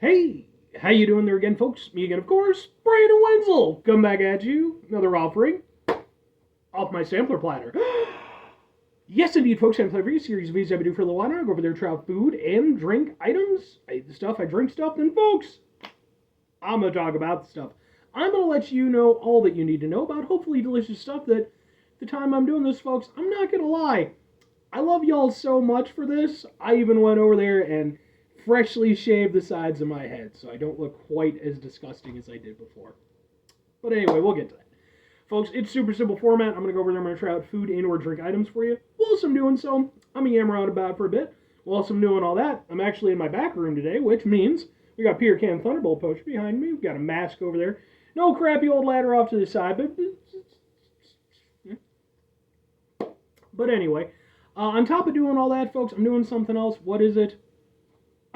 Hey, how you doing there again, folks? Me again, of course, Brian and Wenzel. Come back at you. Another offering off my sampler platter. Yes, indeed, folks. I'm Flavor series of videos I do for a little while now. I go over there, try out food and drink items. I drink stuff. Then, folks, I'm gonna talk about the stuff. I'm gonna let you know all that you need to know about hopefully delicious stuff. That the time I'm doing this, folks, I'm not gonna lie. I love y'all so much for this. I even went over there and freshly shaved the sides of my head so I don't look quite as disgusting as I did before. But anyway, we'll get to that. Folks, it's super simple format. I'm going to go over there. I'm going to try out food and or drink items for you. Whilst I'm doing so, I'm going to yammer on about for a bit. Whilst I'm doing all that, I'm actually in my back room today, which means we got Peter Can Thunderbolt poacher behind me. We've got a mask over there. No crappy old ladder off to the side, but anyway, on top of doing all that, folks, I'm doing something else. What is it?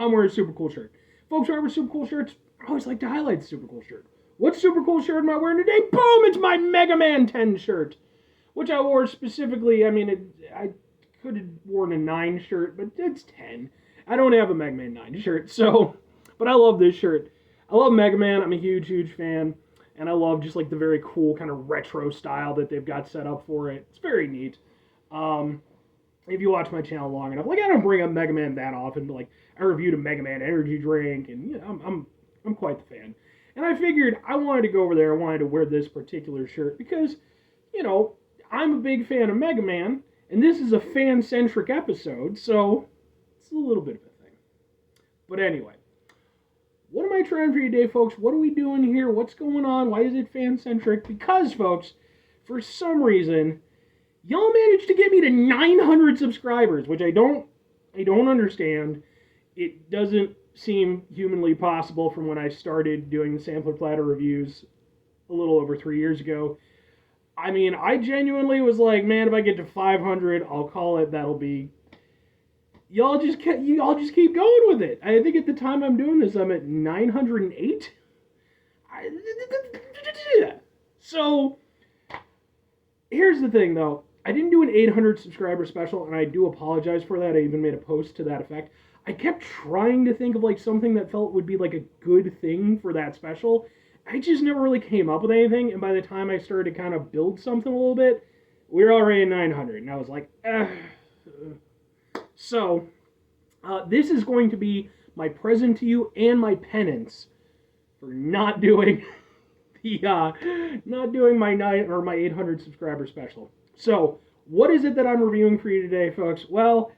I'm wearing a super cool shirt. Folks, wherever super cool shirts, I always like to highlight the super cool shirt. What super cool shirt am I wearing today? Boom! It's my Mega Man 10 shirt, which I wore specifically. I could have worn a 9 shirt, but it's 10. I don't have a Mega Man 9 shirt, so, but I love this shirt. I love Mega Man. I'm a huge, huge fan, and I love just like the very cool kind of retro style that they've got set up for it. It's very neat. Um, if you watch my channel long enough, like I don't bring up Mega Man that often, but like I reviewed a Mega Man energy drink, and I'm quite the fan. And I figured I wanted to go over there. I wanted to wear this particular shirt because, you know, I'm a big fan of Mega Man, and this is a fan-centric episode, so it's a little bit of a thing. But anyway, what am I trying for you today, folks? What are we doing here? What's going on? Why is it fan-centric? Because, folks, for some reason, y'all managed to get me to 900 subscribers, which I don't understand. It doesn't seem humanly possible from when I started doing the sampler platter reviews a little over 3 years ago. I mean, I genuinely was like, man, if I get to 500, I'll call it. That'll be. Y'all just keep going with it. I think at the time I'm doing this, I'm at 908. So here's the thing, though. I didn't do an 800 subscriber special, and I do apologize for that. I even made a post to that effect. I kept trying to think of like something that felt would be like a good thing for that special. I just never really came up with anything, and by the time I started to kind of build something a little bit, we were already at 900, and I was like, So, this is going to be my present to you and my penance for not doing the not doing my 800 subscriber special. So, what is it that I'm reviewing for you today, folks? Well,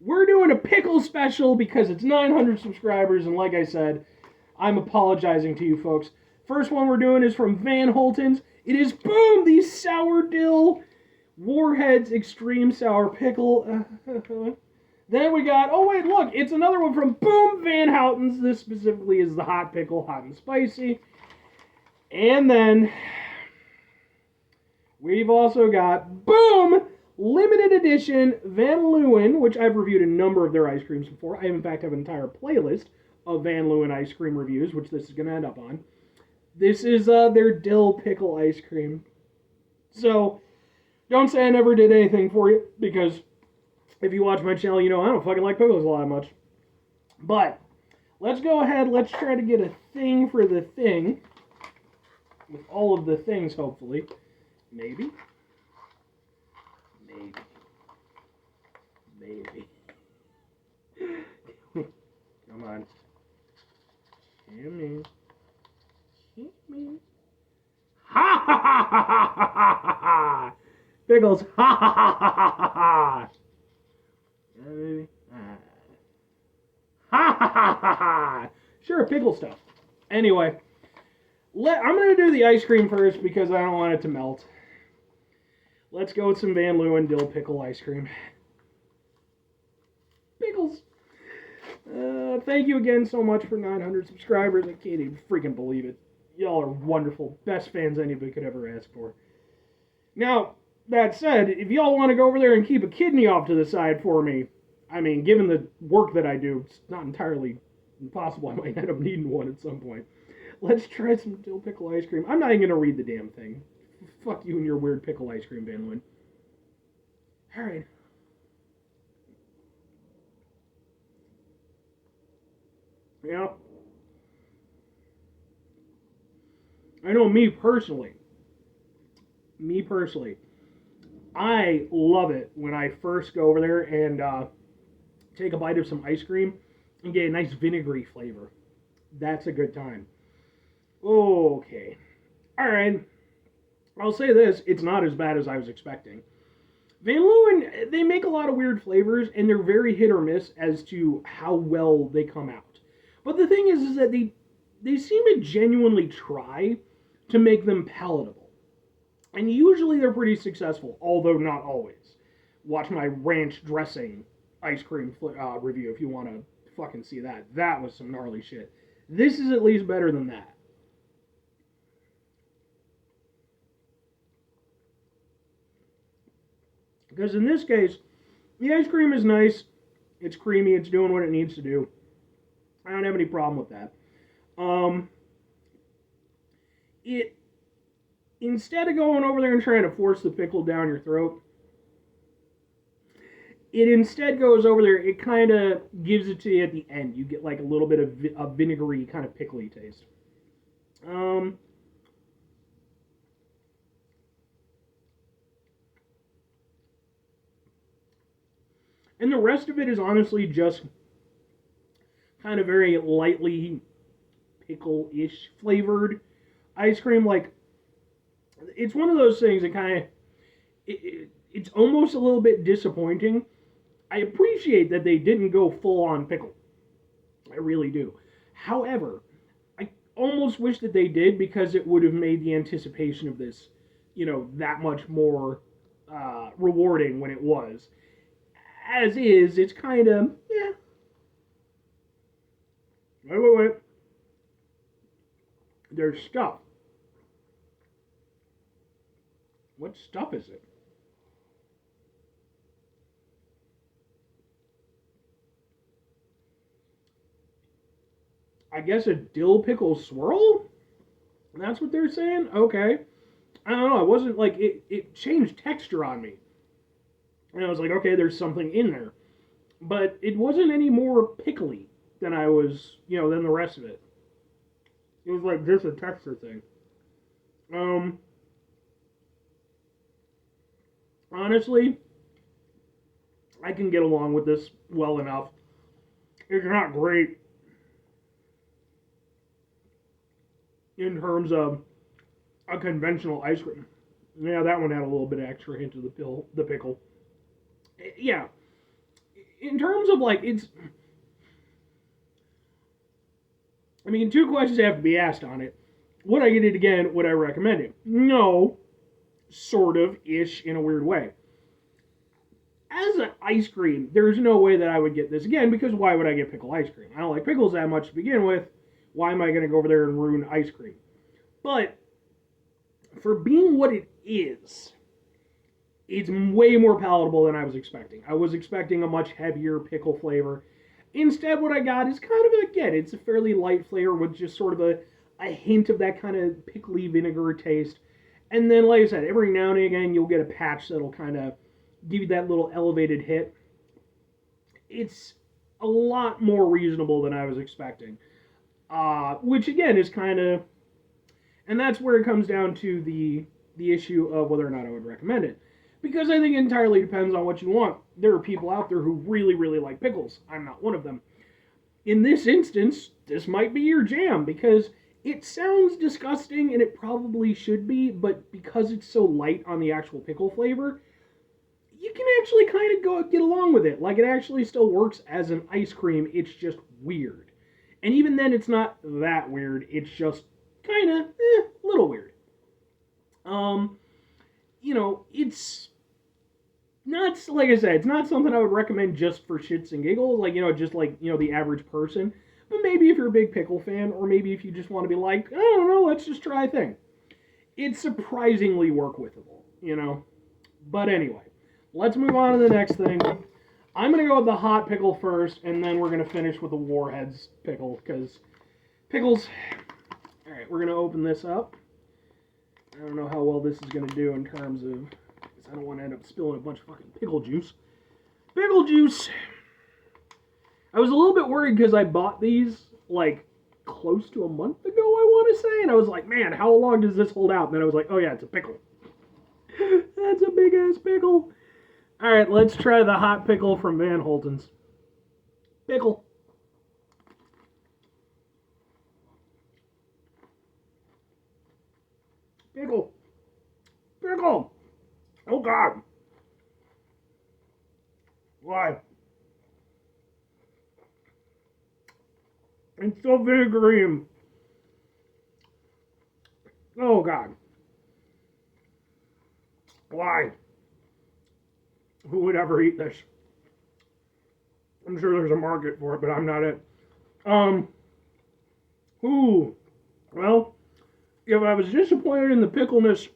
we're doing a Pickles special because it's 900 subscribers, and like I said, I'm apologizing to you folks. First one we're doing is from Van Holten's. It is, boom, the Sour Dill Warheads Extreme Sour Pickle. Then we got, oh wait, look, it's another one from Boom Van Houten's. This specifically is the Hot Pickle, hot and spicy. And then we've also got, boom, limited edition Van Leeuwen, which I've reviewed a number of their ice creams before. I, in fact, have an entire playlist of Van Leeuwen ice cream reviews, which this is going to end up on. This is their dill pickle ice cream. So, don't say I never did anything for you, because if you watch my channel, you know I don't fucking like pickles all that much. But, let's go ahead, let's try to get a thing for the thing. With all of the things, hopefully. Maybe. Maybe. Come on. Come in. Ha ha ha ha ha ha ha ha! Pickles. Ha ha ha ha ha ha! Yeah, baby. Ha ha ha ha ha! Sure, pickle stuff. Anyway, I'm gonna do the ice cream first because I don't want it to melt. Let's go with some Van Leeuwen dill pickle ice cream. Pickles. Thank you again so much for 900 subscribers. I can't even freaking believe it. Y'all are wonderful. Best fans anybody could ever ask for. Now, that said, if y'all want to go over there and keep a kidney off to the side for me, I mean, given the work that I do, it's not entirely impossible. I might end up needing one at some point. Let's try some dill pickle ice cream. I'm not even going to read the damn thing. Fuck you and your weird pickle ice cream, Van Leeuwen. Alright. Yeah. I know me personally, I love it when I first go over there and take a bite of some ice cream and get a nice vinegary flavor. That's a good time. Okay. All right. I'll say this, it's not as bad as I was expecting. Van Leeuwen, they make a lot of weird flavors, and they're very hit or miss as to how well they come out. But the thing is that they seem to genuinely try to make them palatable, and usually they're pretty successful, although not always. Watch my ranch dressing ice cream review if you want to fucking see that. That was some gnarly shit. This is at least better than that. Because in this case, the ice cream is nice. It's creamy. It's doing what it needs to do. I don't have any problem with that. Um, it instead of going over there and trying to force the pickle down your throat, it instead goes over there. It kind of gives it to you at the end. You get like a little bit of a vinegary kind of pickly taste. Um, and the rest of it is honestly just kind of very lightly pickle-ish flavored ice cream. Like it's one of those things that kind of it's almost a little bit disappointing. I appreciate that they didn't go full on pickle. I really do. However, I almost wish that they did because it would have made the anticipation of this, that much more rewarding when it was. As is, it's kind of yeah. Wait. There's stuff. What stuff is it? I guess a dill pickle swirl? That's what they're saying? Okay. I don't know. It wasn't like it changed texture on me. And I was like, okay, there's something in there. But it wasn't any more pickly than I was, than the rest of it. It was like just a texture thing. Um, Honestly, I can get along with this well enough. It's not great in terms of a conventional ice cream. Yeah, that one had a little bit of extra hint of the pickle. Yeah, in terms of like it's, I mean, two questions have to be asked on it. Would I get it again? Would I recommend it? No, sort of ish in a weird way. As an ice cream, there's no way that I would get this again because why would I get pickle ice cream? I don't like pickles that much to begin with. Why am I going to go over there and ruin ice cream? But for being what it is, it's way more palatable than I was expecting. I was expecting a much heavier pickle flavor. Instead, what I got is kind of, again, it's a fairly light flavor with just sort of a hint of that kind of pickly vinegar taste. And then, like I said, every now and again, you'll get a patch that'll kind of give you that little elevated hit. It's a lot more reasonable than I was expecting. Which, again, is kind of... And that's where it comes down to the issue of whether or not I would recommend it. Because I think it entirely depends on what you want. There are people out there who really, really like pickles. I'm not one of them. In this instance, this might be your jam because it sounds disgusting and it probably should be, but because it's so light on the actual pickle flavor, you can actually kind of go get along with it. Like it actually still works as an ice cream. It's just weird. And even then, it's not that weird. It's just kind of a little weird. It's not, like I said, it's not something I would recommend just for shits and giggles, like, just like, the average person. But maybe if you're a big pickle fan, or maybe if you just want to be like, I don't know, let's just try a thing. It's surprisingly work withable. But anyway, let's move on to the next thing. I'm going to go with the hot pickle first, and then we're going to finish with the Warheads pickle, because pickles... Alright, we're going to open this up. I don't know how well this is going to do in terms of... Because I don't want to end up spilling a bunch of fucking pickle juice. Pickle juice! I was a little bit worried because I bought these, like close to a month ago, I want to say, and I was like, man, how long does this hold out? And then I was like, oh yeah, it's a pickle. That's a big ass pickle. All right, let's try the hot pickle from Van Holten's. Pickle. Pickle. Pickle. Oh God. Why? It's so vinegary. Oh God. Why? Who would ever eat this? I'm sure there's a market for it, but I'm not it. Ooh. Well, if I was disappointed in the pickleness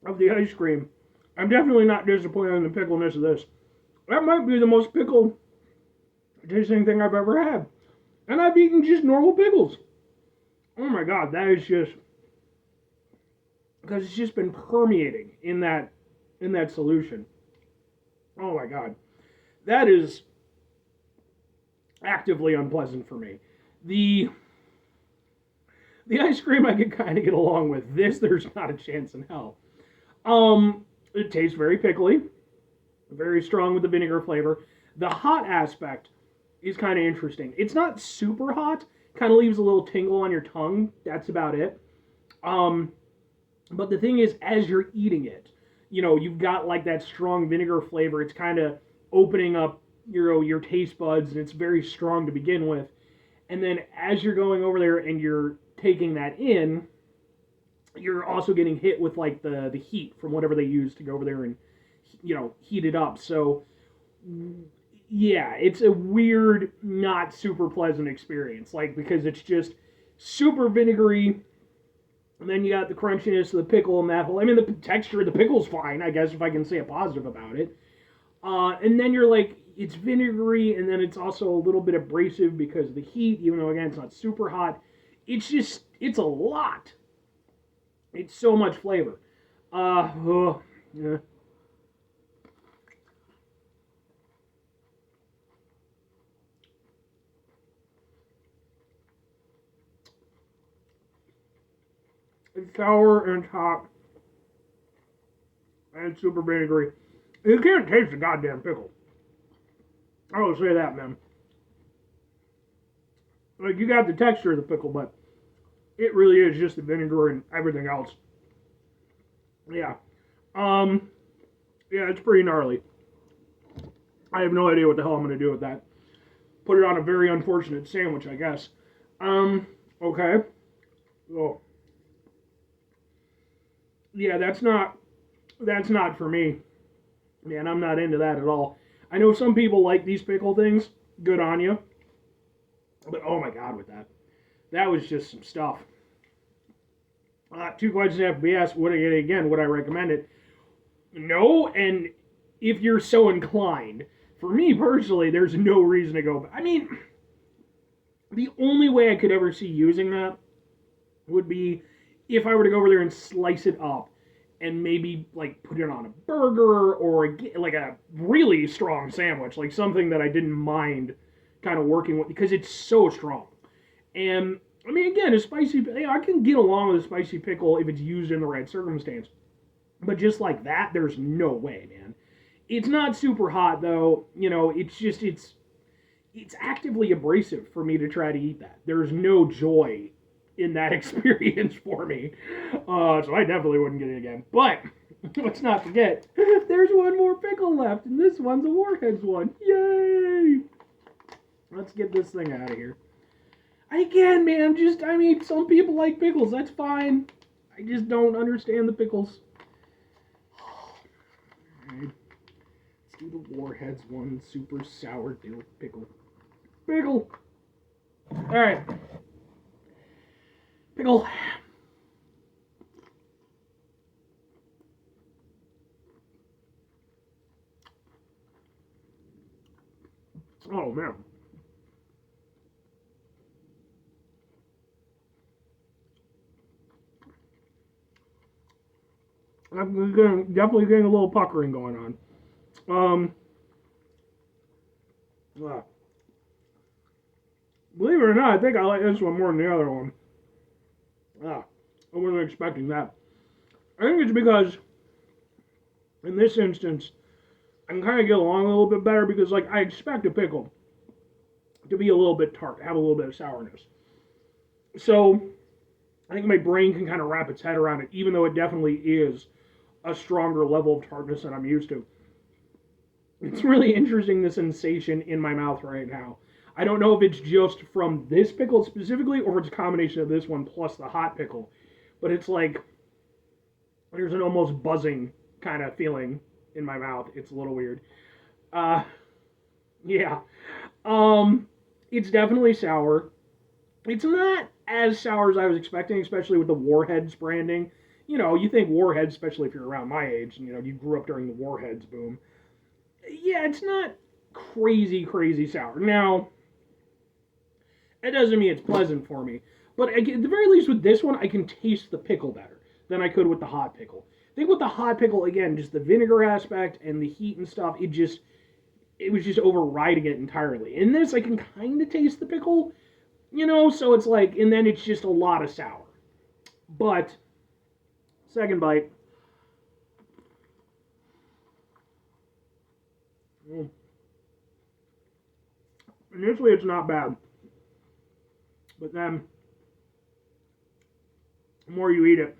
of the ice cream, I'm definitely not disappointed in the pickleness of this. That might be the most pickle tasting thing I've ever had. And I've eaten just normal pickles. Oh my God, that is just, because it's just been permeating in that solution. Oh my God. That is actively unpleasant for me. The ice cream I could kind of get along with. This, there's not a chance in hell. It tastes very pickly, very strong with the vinegar flavor. The hot aspect is kind of interesting. It's not super hot, kind of leaves a little tingle on your tongue. That's about it. But the thing is, as you're eating it, you've got like that strong vinegar flavor. It's kind of opening up your taste buds, and it's very strong to begin with. And then as you're going over there and you're taking that in, you're also getting hit with like the heat from whatever they use to go over there and heat it up. So yeah, it's a weird, not super pleasant experience, like, because it's just super vinegary, and then you got the crunchiness of the pickle and that whole, I mean, the texture of the pickle's fine, I guess, if I can say a positive about it. And then you're like, it's vinegary, and then it's also a little bit abrasive because of the heat, even though, again, it's not super hot. It's a lot. It's so much flavor. Yeah. It's sour and hot and super vinegary. You can't taste the goddamn pickle. I will say that, man. Like, you got the texture of the pickle, but it really is just the vinegar and everything else. Yeah. Yeah, it's pretty gnarly. I have no idea what the hell I'm going to do with that. Put it on a very unfortunate sandwich, I guess. Okay. Oh. Yeah, that's not for me. Man, I'm not into that at all. I know some people like these pickle things. Good on you. But oh my God, with that. That was just some stuff. 2 questions have to be asked. Would I recommend it? No, and if you're so inclined. For me personally, there's no reason to go. I mean, the only way I could ever see using that would be if I were to go over there and slice it up and maybe like put it on a burger or like a really strong sandwich, like something that I didn't mind kind of working with because it's so strong. And I mean, again, a spicy, I can get along with a spicy pickle if it's used in the right circumstance. But just like that, there's no way, man. It's not super hot though. It's actively abrasive for me to try to eat that. There's no joy in that experience for me. So I definitely wouldn't get it again. But let's not forget, there's one more pickle left, and this one's a Warheads one. Yay! Let's get this thing out of here. Again, man, some people like pickles. That's fine. I just don't understand the pickles. Alright. Let's do the Warheads one. Super sour dill pickle. Pickle! Alright. Pickle. Oh, man. I'm definitely getting a little puckering going on. Believe it or not, I think I like this one more than the other one. Ah, I wasn't expecting that. I think it's because, in this instance, I can kind of get along a little bit better because, like, I expect a pickle to be a little bit tart, have a little bit of sourness. So, I think my brain can kind of wrap its head around it, even though it definitely is a stronger level of tartness than I'm used to. It's really interesting, the sensation in my mouth right now. I don't know if it's just from this pickle specifically or if it's a combination of this one plus the hot pickle. But it's like there's an almost buzzing kind of feeling in my mouth. It's a little weird. Uh, yeah. It's definitely sour. It's not as sour as I was expecting, especially with the Warheads branding. You know, you think Warheads, especially if you're around my age, and you know, you grew up during the Warheads boom. Yeah, it's not crazy, crazy sour. Now, it doesn't mean it's pleasant for me, but at the very least with this one, I can taste the pickle better than I could with the hot pickle. I think with the hot pickle, again, just the vinegar aspect and the heat and stuff, it was just overriding it entirely. In this, I can kind of taste the pickle, you know, so it's like, and then it's just a lot of sour. But, second bite. Initially, it's not bad. But then, the more you eat it,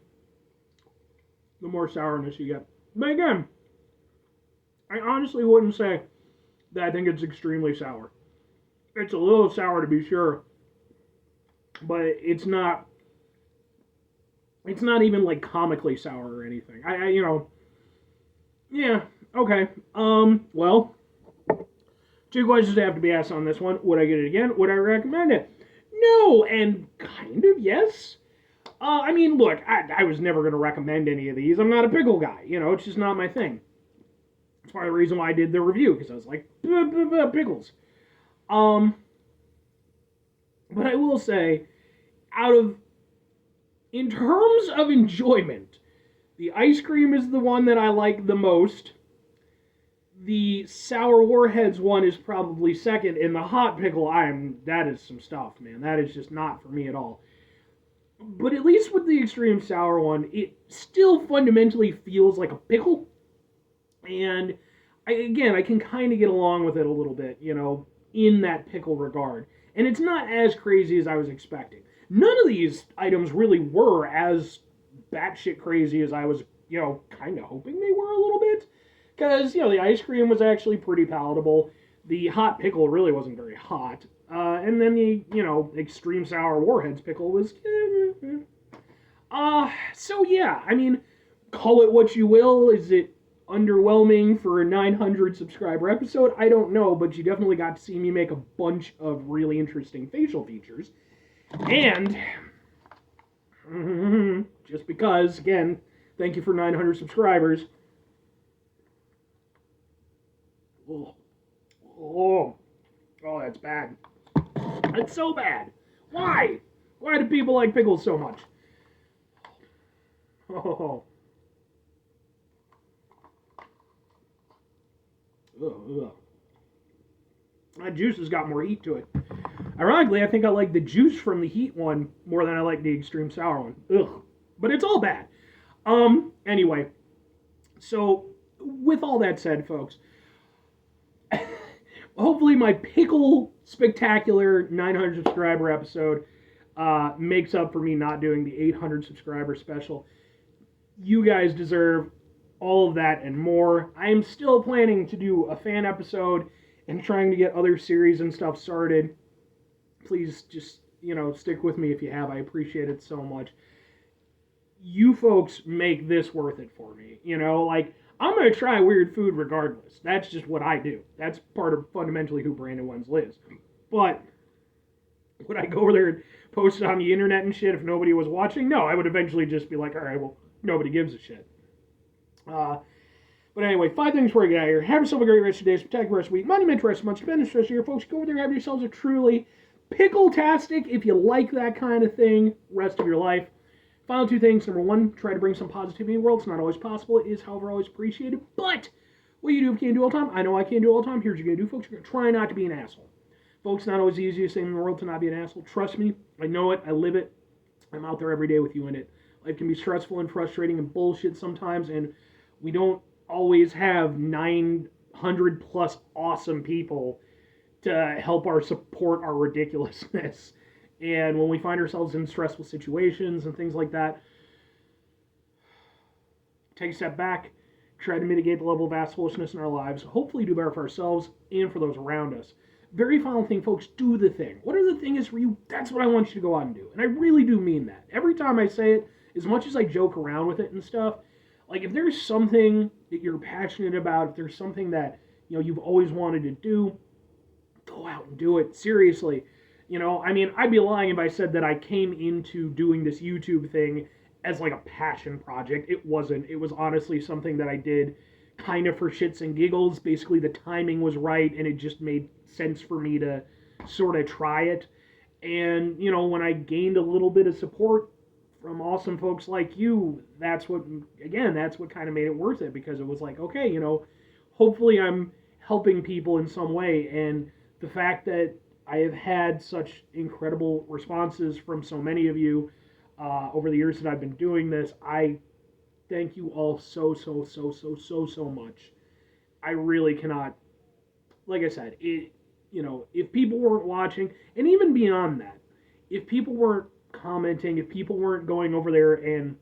the more sourness you get. But again, I honestly wouldn't say that I think it's extremely sour. It's a little sour to be sure, but it's not. It's not even like comically sour or anything. You know, yeah, okay. Well, two questions have to be asked on this one. Would I get it again? Would I recommend it? No, and kind of yes. I mean, look, I was never going to recommend any of these. I'm not a pickle guy. You know, it's just not my thing. That's part of the reason why I did the review, because I was like, pickles. Um, but I will say, in terms of enjoyment, the ice cream is the one that I like the most. The Sour Warheads one is probably second, and the hot pickle, that is some stuff, man. That is just not for me at all. But at least with the extreme sour one, it still fundamentally feels like a pickle. And I can kind of get along with it a little bit, you know, in that pickle regard. And it's not as crazy as I was expecting. None of these items really were as batshit crazy as I was, you know, kind of hoping they were a little bit. Because, you know, the ice cream was actually pretty palatable. The hot pickle really wasn't very hot. And then the, you know, extreme sour Warheads pickle was... So yeah, I mean, call it what you will. Is it underwhelming for a 900 subscriber episode? I don't know, but you definitely got to see me make a bunch of really interesting facial features. And, just because, again, thank you for 900 subscribers. Oh, that's bad. That's so bad. Why? Why do people like pickles so much? Oh. Ugh. That juice has got more heat to it. Ironically, I think I like the juice from the heat one more than I like the extreme sour one. Ugh. But it's all bad. Anyway. So, with all that said, folks, hopefully my pickle spectacular 900 subscriber episode makes up for me not doing the 800 subscriber special. You guys deserve all of that and more. I am still planning to do a fan episode and trying to get other series and stuff started. Please just, you know, stick with me if you have. I appreciate it so much. You folks make this worth it for me. You know, like, I'm going to try weird food regardless. That's just what I do. That's part of fundamentally who Brandon Wenzel is. But would I go over there and post it on the internet and shit if nobody was watching? No, I would eventually just be like, all right, well, nobody gives a shit. But anyway, 5 things before you get out of here. Have yourself a great rest of your day, spectacular rest of the week. Monument rest of the month, tremendous rest of your folks. Go over there and have yourselves a truly pickle-tastic, if you like that kind of thing, rest of your life. Final 2 things. Number 1, try to bring some positivity in the world. It's not always possible. It is, however, always appreciated. But what you do if you can't do all the time, I know I can't do all the time. Here's what you're going to do, folks. You're going to try not to be an asshole. Folks, not always the easiest thing in the world to not be an asshole. Trust me, I know it, I live it. I'm out there every day with you in it. Life can be stressful and frustrating and bullshit sometimes, and we don't always have 900 plus awesome people to help our support our ridiculousness. And when we find ourselves in stressful situations and things like that, take a step back, try to mitigate the level of assholishness in our lives, hopefully do better for ourselves and for those around us. Very final thing, folks, do the thing. Whatever the thing is for you, that's what I want you to go out and do. And I really do mean that. Every time I say it, as much as I joke around with it and stuff, like if there's something that you're passionate about, if there's something that, you've always wanted to do, go out and do it. Seriously. I mean, I'd be lying if I said that I came into doing this YouTube thing as like a passion project. It wasn't. It was honestly something that I did kind of for shits and giggles. Basically, the timing was right, and it just made sense for me to sort of try it. And, when I gained a little bit of support from awesome folks like you, that's what kind of made it worth it, because it was like, okay, hopefully I'm helping people in some way. And the fact that I have had such incredible responses from so many of you over the years that I've been doing this, I thank you all so much. I really cannot, like I said, if people weren't watching, and even beyond that, if people weren't commenting, if people weren't going over there and,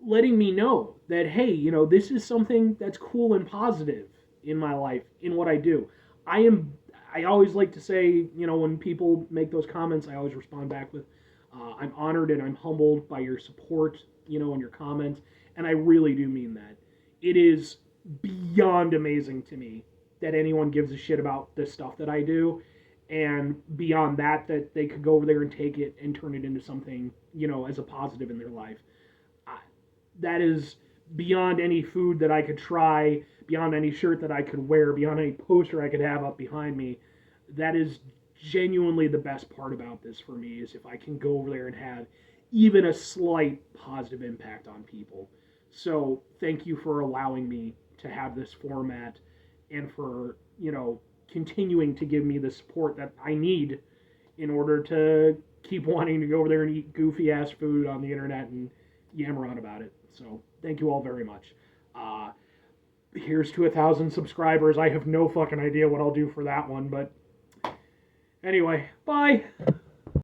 letting me know that, hey, this is something that's cool and positive in my life, in what I do. I always like to say, when people make those comments, I always respond back with, I'm honored and I'm humbled by your support, and your comments. And I really do mean that. It is beyond amazing to me that anyone gives a shit about the stuff that I do. And beyond that they could go over there and take it and turn it into something, as a positive in their life. That is beyond any food that I could try, beyond any shirt that I could wear, beyond any poster I could have up behind me. That is genuinely the best part about this for me, is if I can go over there and have even a slight positive impact on people. So thank you for allowing me to have this format, and for, continuing to give me the support that I need in order to keep wanting to go over there and eat goofy ass food on the internet and yammer on about it. So thank you all very much. Here's to 1,000 subscribers. I have no fucking idea what I'll do for that one, but anyway, bye.